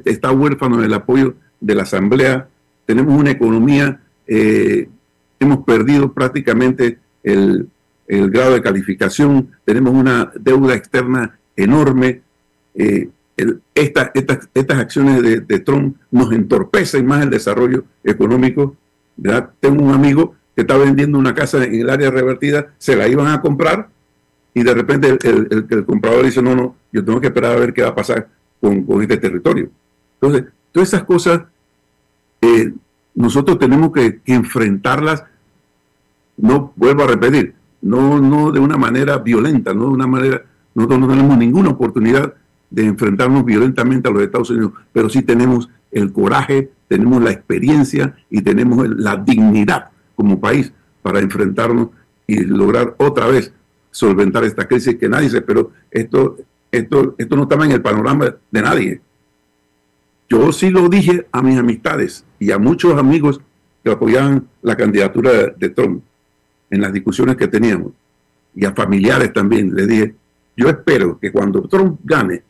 está huérfano del apoyo de la Asamblea, tenemos una economía, hemos perdido prácticamente el grado de calificación, tenemos una deuda externa enorme. Estas acciones de Trump nos entorpecen más el desarrollo económico, ¿verdad? Tengo un amigo que está vendiendo una casa en el área revertida, se la iban a comprar y de repente el comprador dice, no, yo tengo que esperar a ver qué va a pasar con este territorio. Entonces, todas esas cosas nosotros tenemos que enfrentarlas, no vuelvo a repetir, no de una manera violenta, nosotros no tenemos ninguna oportunidad de enfrentarnos violentamente a los Estados Unidos, pero sí tenemos el coraje, tenemos la experiencia y tenemos la dignidad como país para enfrentarnos y lograr otra vez solventar esta crisis que nadie se esperó. Esto no estaba en el panorama de nadie. Yo sí lo dije a mis amistades y a muchos amigos que apoyaban la candidatura de Trump en las discusiones que teníamos, y a familiares también, les dije, yo espero que cuando Trump gane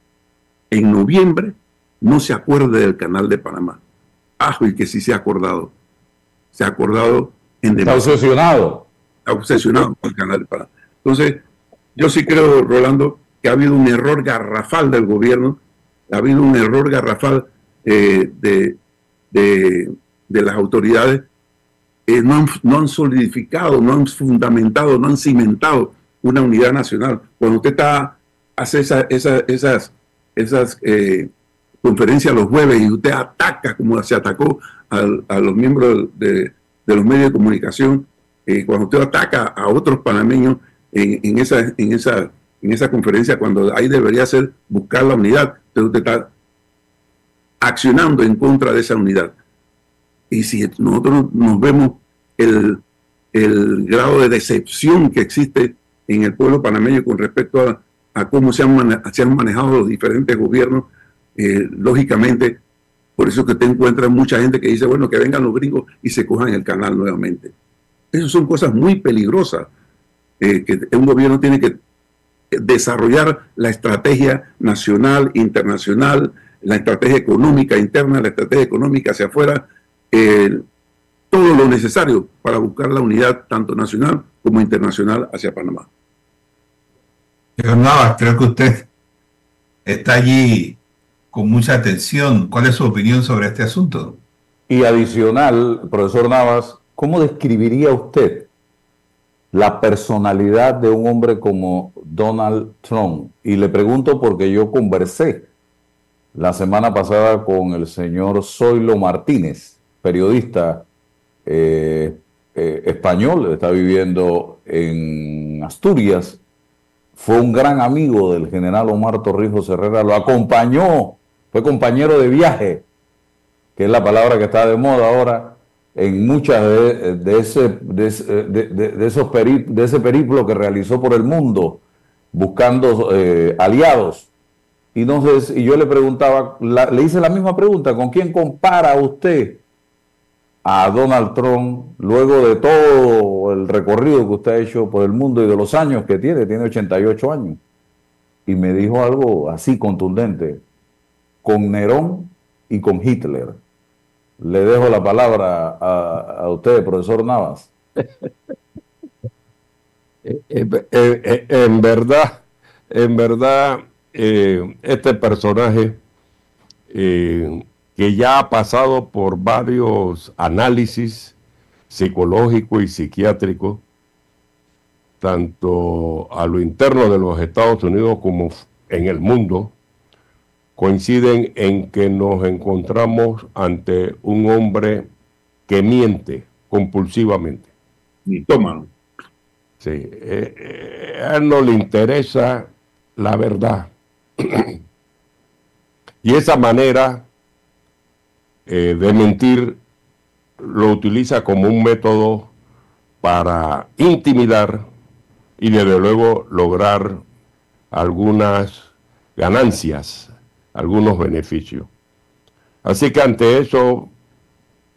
en noviembre no se acuerde del Canal de Panamá. Y que sí se ha acordado. Se ha acordado en Está obsesionado. Está obsesionado con el Canal de Panamá. Entonces, yo sí creo, Rolando, que ha habido un error garrafal del gobierno, ha habido un error garrafal de las autoridades. No han solidificado, no han fundamentado, no han cimentado una unidad nacional. Cuando usted hace esas conferencias los jueves y usted ataca como se atacó a los miembros de los medios de comunicación, cuando usted ataca a otros panameños en esa conferencia, cuando ahí debería ser buscar la unidad, entonces usted está accionando en contra de esa unidad. Y si nosotros nos vemos el grado de decepción que existe en el pueblo panameño con respecto a cómo se han manejado los diferentes gobiernos, lógicamente, por eso que te encuentras mucha gente que dice, bueno, que vengan los gringos y se cojan el canal nuevamente. Esas son cosas muy peligrosas, que un gobierno tiene que desarrollar la estrategia nacional, internacional, la estrategia económica interna, la estrategia económica hacia afuera, todo lo necesario para buscar la unidad tanto nacional como internacional hacia Panamá. Señor Navas, creo que usted está allí con mucha atención. ¿Cuál es su opinión sobre este asunto? Y adicional, profesor Navas, ¿cómo describiría usted la personalidad de un hombre como Donald Trump? Y le pregunto porque yo conversé la semana pasada con el señor Zoilo Martínez, periodista español, está viviendo en Asturias, fue un gran amigo del general Omar Torrijos Herrera, lo acompañó, fue compañero de viaje, que es la palabra que está de moda ahora, en muchas de ese periplo que realizó por el mundo, buscando aliados. Y yo le preguntaba, le hice la misma pregunta, ¿con quién compara usted a Donald Trump, luego de todo el recorrido que usted ha hecho por el mundo y de los años que tiene 88 años, y me dijo algo así contundente, con Nerón y con Hitler. Le dejo la palabra a usted, profesor Navas. En verdad, este personaje que ya ha pasado por varios análisis psicológicos y psiquiátricos, tanto a lo interno de los Estados Unidos como en el mundo, coinciden en que nos encontramos ante un hombre que miente compulsivamente. Mitómano. Sí, a él no le interesa la verdad. Y esa manera de mentir lo utiliza como un método para intimidar y desde luego lograr algunas ganancias, algunos beneficios. Así que ante eso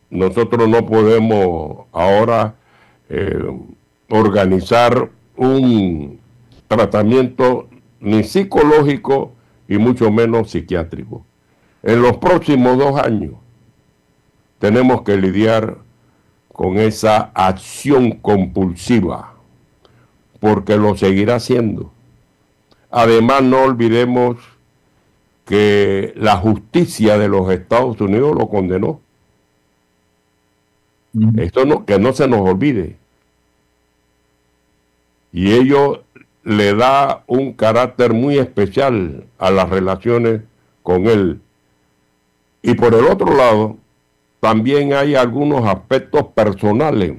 nosotros no podemos ahora organizar un tratamiento ni psicológico y mucho menos psiquiátrico. En los próximos 2 años tenemos que lidiar con esa acción compulsiva, porque lo seguirá haciendo. Además, no olvidemos que la justicia de los Estados Unidos lo condenó. Esto no, que no se nos olvide. Y ello le da un carácter muy especial a las relaciones con él. Y por el otro lado, también hay algunos aspectos personales.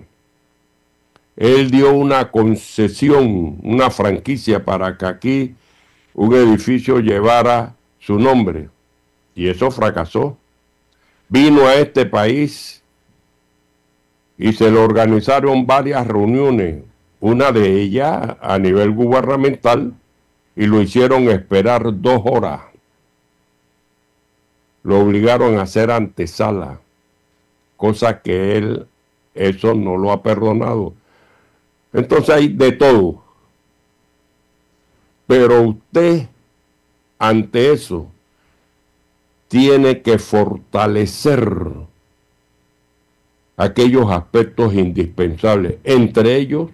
Él dio una concesión, una franquicia para que aquí un edificio llevara su nombre. Y eso fracasó. Vino a este país y se le organizaron varias reuniones, una de ellas a nivel gubernamental, y lo hicieron esperar 2 horas. Lo obligaron a hacer antesala, cosa que él, eso no lo ha perdonado. Entonces hay de todo. Pero usted, ante eso, tiene que fortalecer aquellos aspectos indispensables, entre ellos,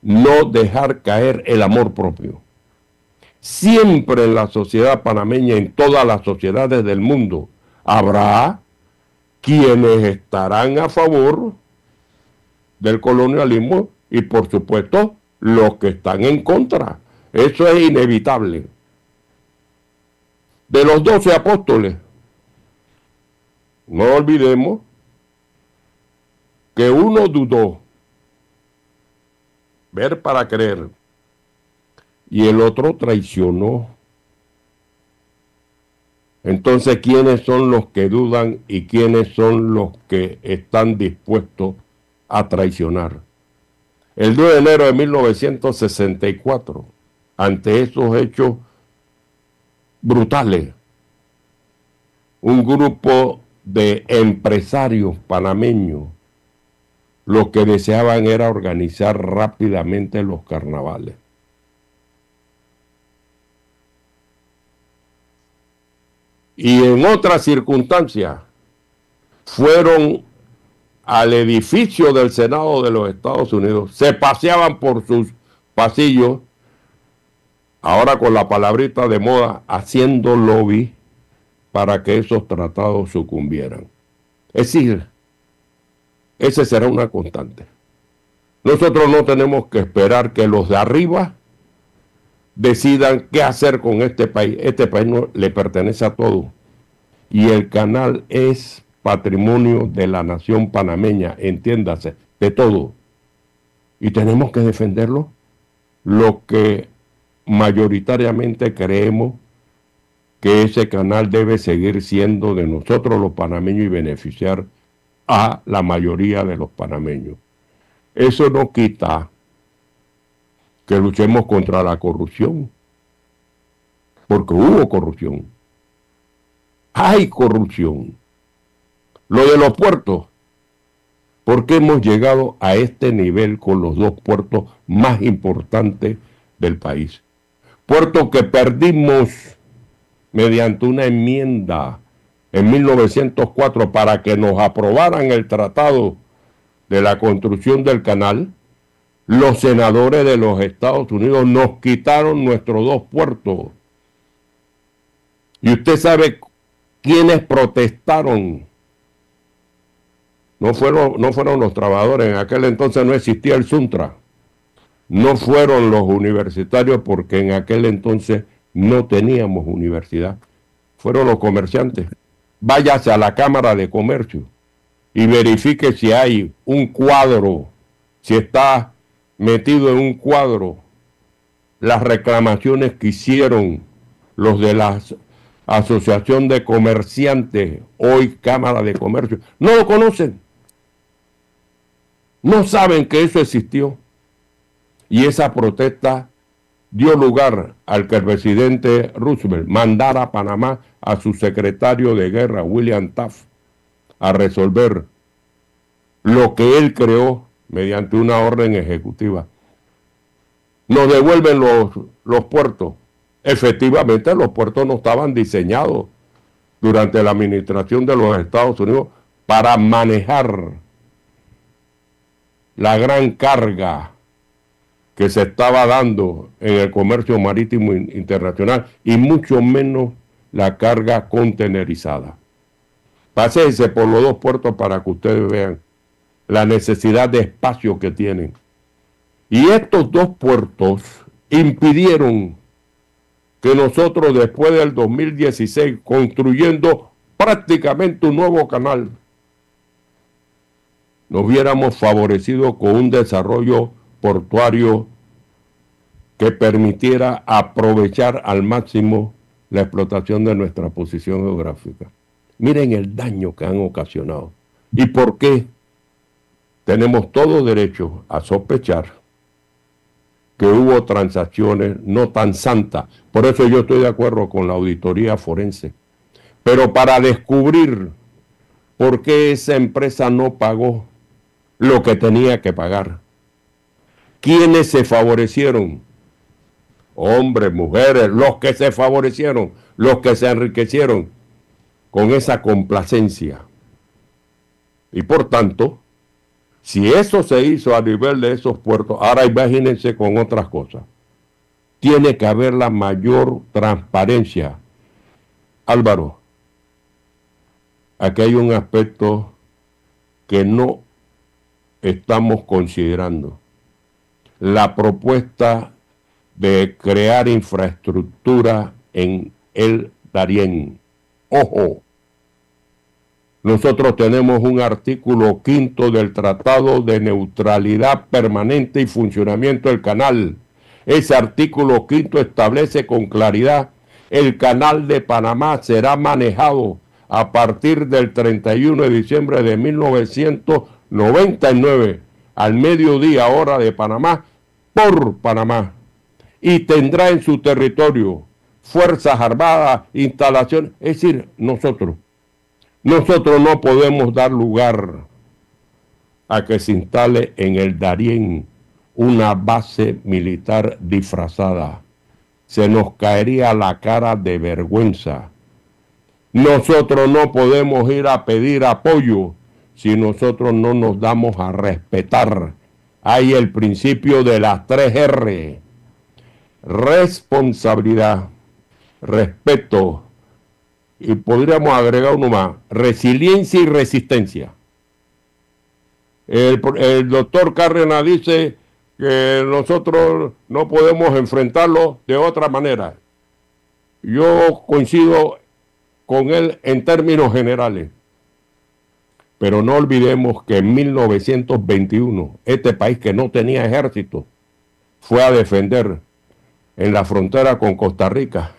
no dejar caer el amor propio. Siempre en la sociedad panameña, en todas las sociedades del mundo, habrá quienes estarán a favor del colonialismo y, por supuesto, los que están en contra. Eso es inevitable. De los 12 apóstoles, no olvidemos que uno dudó, ver para creer, y el otro traicionó. Entonces, ¿quiénes son los que dudan y quiénes son los que están dispuestos a traicionar? El 2 de enero de 1964, ante esos hechos brutales, un grupo de empresarios panameños lo que deseaban era organizar rápidamente los carnavales. Y en otras circunstancias fueron al edificio del Senado de los Estados Unidos, se paseaban por sus pasillos, ahora con la palabrita de moda, haciendo lobby para que esos tratados sucumbieran. Es decir, esa será una constante. Nosotros no tenemos que esperar que los de arriba decidan qué hacer con este país. Este país no le pertenece a todos. Y el canal es patrimonio de la nación panameña, entiéndase, de todo. Y tenemos que defenderlo. Lo que mayoritariamente creemos que ese canal debe seguir siendo de nosotros los panameños y beneficiar a la mayoría de los panameños. Eso no quita que luchemos contra la corrupción, porque hubo corrupción. Hay corrupción. Lo de los puertos, ¿Por qué hemos llegado a este nivel con los dos puertos más importantes del país? Puertos que perdimos mediante una enmienda en 1904 para que nos aprobaran el tratado de la construcción del canal. Los senadores de los Estados Unidos nos quitaron nuestros dos puertos. Y usted sabe quiénes protestaron. No fueron los trabajadores, en aquel entonces no existía el Suntra. No fueron los universitarios porque en aquel entonces no teníamos universidad. Fueron los comerciantes. Váyase a la Cámara de Comercio y verifique si hay un cuadro, si está metido en un cuadro las reclamaciones que hicieron los de la Asociación de Comerciantes, hoy Cámara de Comercio. No lo conocen. No saben que eso existió. Y esa protesta dio lugar al que el presidente Roosevelt mandara a Panamá a su secretario de guerra, William Taft, a resolver lo que él creó mediante una orden ejecutiva. Nos devuelven los puertos. Efectivamente, los puertos no estaban diseñados durante la administración de los Estados Unidos para manejar la gran carga que se estaba dando en el comercio marítimo internacional y mucho menos la carga contenerizada. Pásense por los dos puertos para que ustedes vean la necesidad de espacio que tienen. Y estos dos puertos impidieron que nosotros después del 2016, construyendo prácticamente un nuevo canal, nos viéramos favorecidos con un desarrollo portuario que permitiera aprovechar al máximo la explotación de nuestra posición geográfica. Miren el daño que han ocasionado. ¿Y por qué? Tenemos todo derecho a sospechar que hubo transacciones no tan santas. Por eso yo estoy de acuerdo con la auditoría forense. Pero para descubrir por qué esa empresa no pagó lo que tenía que pagar. ¿Quiénes se favorecieron? Hombres, mujeres, los que se favorecieron, los que se enriquecieron con esa complacencia. Y por tanto, si eso se hizo a nivel de esos puertos, ahora imagínense con otras cosas. Tiene que haber la mayor transparencia. Álvaro, aquí hay un aspecto que no estamos considerando. La propuesta de crear infraestructura en el Darién. Ojo, nosotros tenemos un artículo 5 del Tratado de Neutralidad Permanente y Funcionamiento del Canal. Ese artículo 5 establece con claridad: el Canal de Panamá será manejado a partir del 31 de diciembre de 1999 al mediodía hora de Panamá por Panamá, y tendrá en su territorio fuerzas armadas, instalaciones. Es decir, nosotros no podemos dar lugar a que se instale en el Darién una base militar disfrazada. Se nos caería la cara de vergüenza. Nosotros no podemos ir a pedir apoyo si nosotros no nos damos a respetar. Hay el principio de las 3 R. Responsabilidad, respeto, y podríamos agregar uno más: resiliencia y resistencia. El doctor Cárdenas dice que nosotros no podemos enfrentarlo de otra manera. Yo coincido con él en términos generales. Pero no olvidemos que en 1921, este país que no tenía ejército fue a defender en la frontera con Costa Rica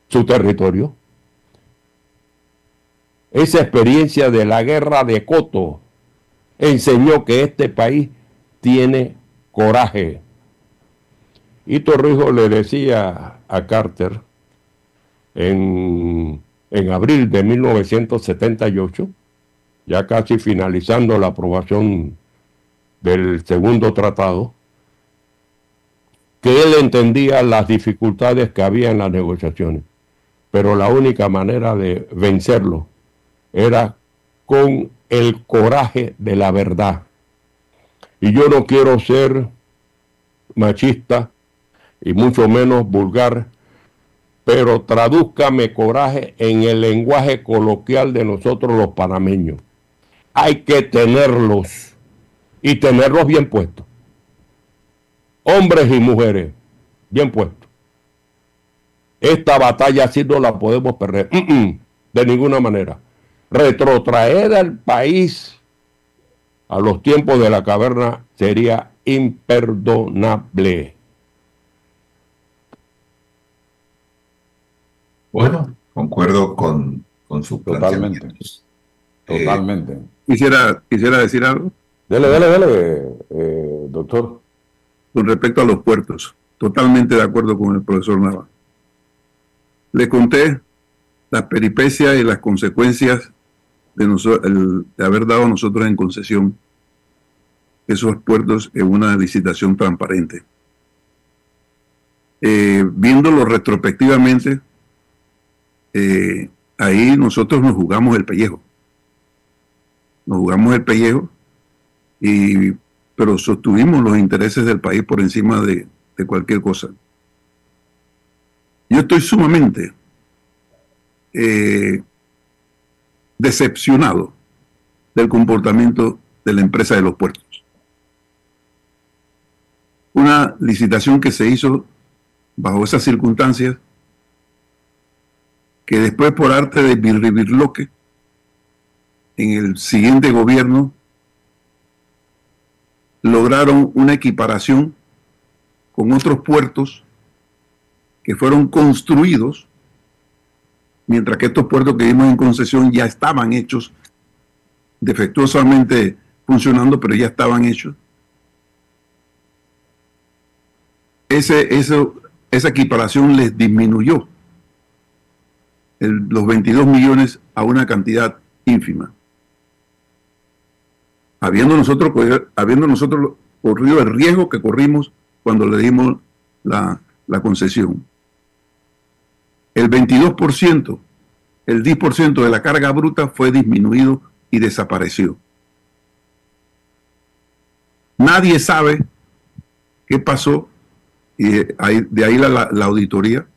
su territorio. Esa experiencia de la guerra de Coto enseñó que este país tiene coraje. Y Torrijos le decía a Carter en abril de 1978, ya casi finalizando la aprobación del segundo tratado, que él entendía las dificultades que había en las negociaciones, pero la única manera de vencerlo era con el coraje de la verdad. Y yo no quiero ser machista y mucho menos vulgar, pero tradúzcame coraje en el lenguaje coloquial de nosotros los panameños. Hay que tenerlos y tenerlos bien puestos. Hombres y mujeres, bien puestos. Esta batalla así no la podemos perder, de ninguna manera. Retrotraer al país a los tiempos de la caverna sería imperdonable. Bueno, concuerdo con sus Totalmente. planteamientos. Totalmente. Quisiera decir algo Dele, doctor. con respecto a los puertos. Totalmente de acuerdo con el profesor Nava. Le conté las peripecias y las consecuencias de haber dado nosotros en concesión esos puertos en una licitación transparente. Viéndolo retrospectivamente, ahí nosotros nos jugamos el pellejo. Nos jugamos el pellejo, pero sostuvimos los intereses del país por encima de cualquier cosa. Yo estoy sumamente decepcionado del comportamiento de la empresa de los puertos. Una licitación que se hizo bajo esas circunstancias, que después por arte de birlibirloque, en el siguiente gobierno lograron una equiparación con otros puertos que fueron construidos, mientras que estos puertos que vimos en concesión ya estaban hechos, defectuosamente funcionando, pero ya estaban hechos. Esa equiparación les disminuyó los 22 millones a una cantidad ínfima. Habiendo nosotros corrido el riesgo que corrimos cuando le dimos la concesión. El 22%, el 10% de la carga bruta fue disminuido y desapareció. Nadie sabe qué pasó, y de ahí la auditoría,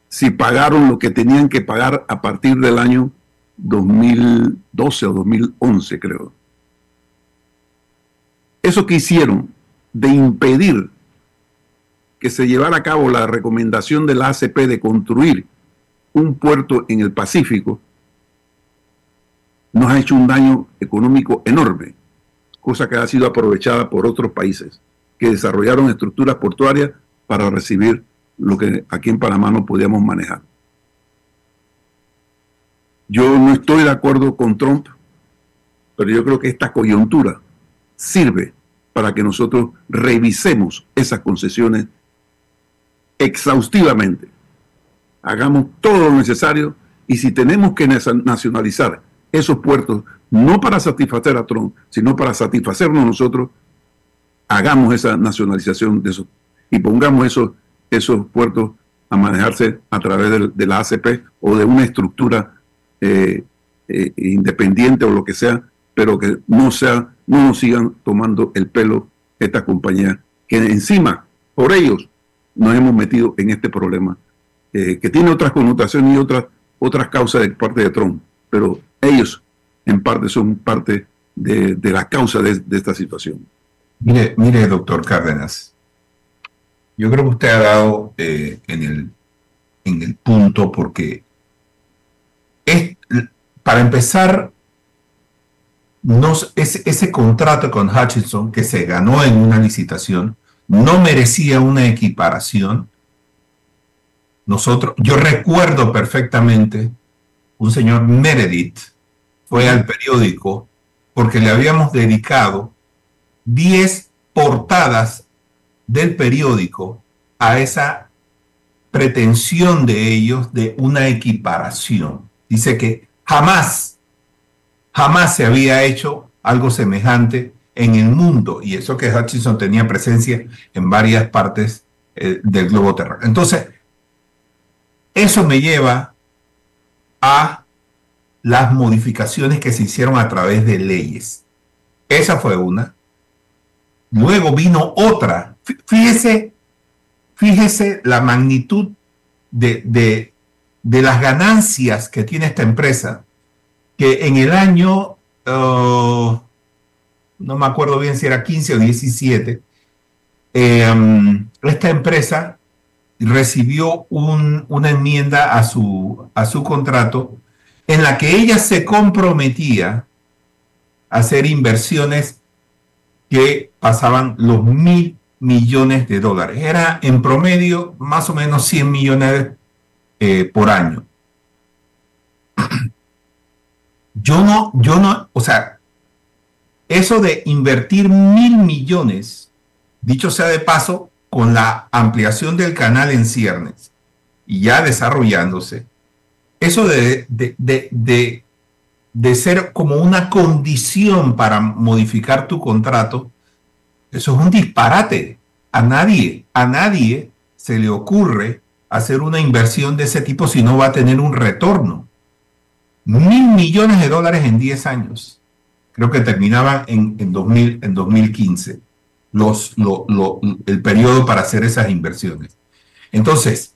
si pagaron lo que tenían que pagar a partir del año 2012 o 2011, creo. Eso que hicieron de impedir que se llevara a cabo la recomendación de la ACP de construir un puerto en el Pacífico, nos ha hecho un daño económico enorme, cosa que ha sido aprovechada por otros países que desarrollaron estructuras portuarias para recibir lo que aquí en Panamá no podíamos manejar. Yo no estoy de acuerdo con Trump, pero yo creo que esta coyuntura sirve para que nosotros revisemos esas concesiones exhaustivamente. Hagamos todo lo necesario, y si tenemos que nacionalizar esos puertos, no para satisfacer a Trump, sino para satisfacernos nosotros, hagamos esa nacionalización de esos y pongamos esos puertos a manejarse a través de la ACP o de una estructura independiente o lo que sea, pero que no nos sigan tomando el pelo estas compañías, que encima, por ellos, nos hemos metido en este problema, que tiene otras connotaciones y otras causas de parte de Trump, pero ellos en parte son parte de la causa de esta situación. Mire, doctor Cárdenas, yo creo que usted ha dado en el punto, porque para empezar, ese contrato con Hutchison que se ganó en una licitación no merecía una equiparación. Yo recuerdo perfectamente, un señor Meredith fue al periódico porque le habíamos dedicado 10 portadas del periódico a esa pretensión de ellos de una equiparación. Dice que jamás Jamás se había hecho algo semejante en el mundo, y eso que Hutchison tenía presencia en varias partes del globo terráqueo. Entonces, eso me lleva a las modificaciones que se hicieron a través de leyes. Esa fue una. Luego vino otra. Fíjese la magnitud de las ganancias que tiene esta empresa, que en el año, no me acuerdo bien si era 15 o 17, esta empresa recibió una enmienda a su contrato en la que ella se comprometía a hacer inversiones que pasaban los $1.000 millones. Era en promedio más o menos 100 millones por año. Yo no, o sea, eso de invertir $1.000 millones, dicho sea de paso, con la ampliación del canal en ciernes y ya desarrollándose, eso de ser como una condición para modificar tu contrato, eso es un disparate. A nadie se le ocurre hacer una inversión de ese tipo si no va a tener un retorno. $1.000 millones en 10 años. Creo que terminaba en 2015 el periodo para hacer esas inversiones. Entonces,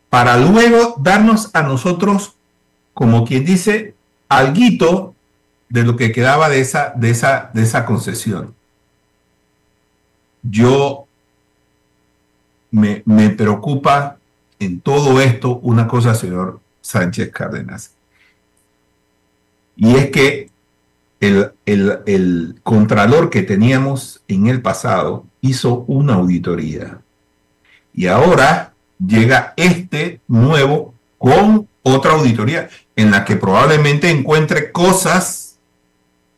para luego darnos a nosotros, como quien dice, alguito de lo que quedaba de esa concesión. Yo me preocupa en todo esto una cosa, señor Sánchez Cárdenas, y es que el contralor que teníamos en el pasado hizo una auditoría y ahora llega este nuevo con otra auditoría en la que probablemente encuentre cosas,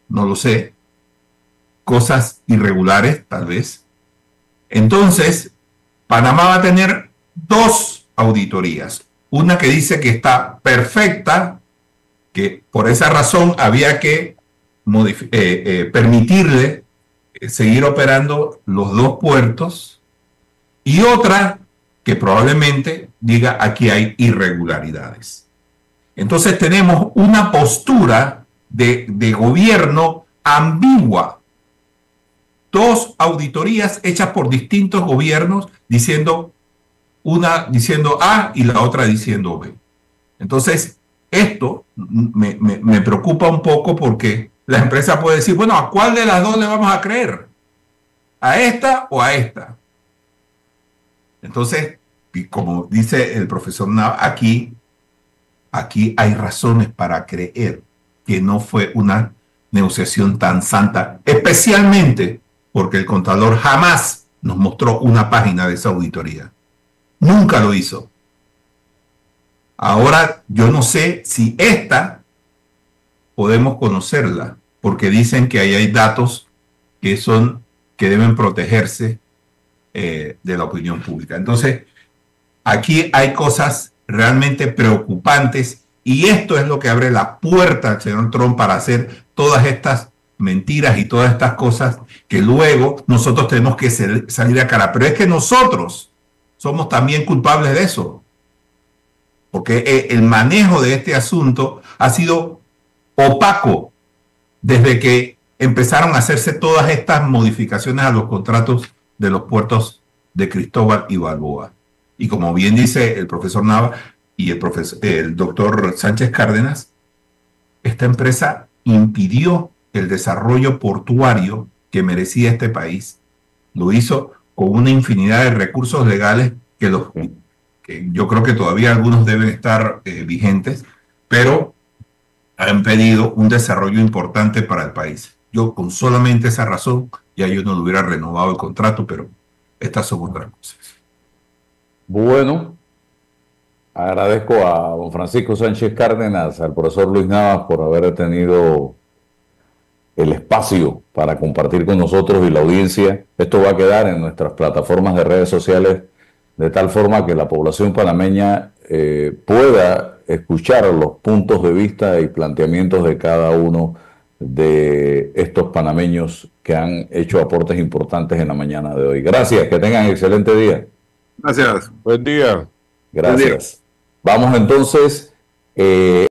no lo sé, cosas irregulares tal vez. Entonces, Panamá va a tener 2 auditorías. Una que dice que está perfecta, que por esa razón había que permitirle seguir operando los 2 puertos, y otra que probablemente diga aquí hay irregularidades. Entonces tenemos una postura de gobierno ambigua. 2 auditorías hechas por distintos gobiernos diciendo una diciendo A y la otra diciendo B. Entonces, esto me preocupa un poco porque la empresa puede decir, bueno, ¿a cuál de las 2 le vamos a creer? ¿A esta o a esta? Entonces, como dice el profesor Nava, aquí hay razones para creer que no fue una negociación tan santa, especialmente porque el contador jamás nos mostró una página de esa auditoría. Nunca lo hizo. Ahora yo no sé si esta podemos conocerla, porque dicen que ahí hay datos que deben protegerse de la opinión pública. Entonces, aquí hay cosas realmente preocupantes y esto es lo que abre la puerta al señor Trump para hacer todas estas mentiras y todas estas cosas que luego nosotros tenemos que salir a cara. Pero es que nosotros somos también culpables de eso, porque el manejo de este asunto ha sido opaco desde que empezaron a hacerse todas estas modificaciones a los contratos de los puertos de Cristóbal y Balboa. Y como bien dice el profesor Nava y el doctor Sánchez Cárdenas, esta empresa impidió el desarrollo portuario que merecía este país. Lo hizo con una infinidad de recursos legales que yo creo que todavía algunos deben estar vigentes, pero han pedido un desarrollo importante para el país. Yo con solamente esa razón ya yo no le hubiera renovado el contrato, pero estas son otras cosas. Bueno, agradezco a don Francisco Sánchez Cárdenas, al profesor Luis Navas por haber tenido el espacio para compartir con nosotros y la audiencia. Esto va a quedar en nuestras plataformas de redes sociales de tal forma que la población panameña pueda escuchar los puntos de vista y planteamientos de cada uno de estos panameños que han hecho aportes importantes en la mañana de hoy. Gracias, que tengan excelente día. Gracias. Buen día. Gracias. Vamos entonces.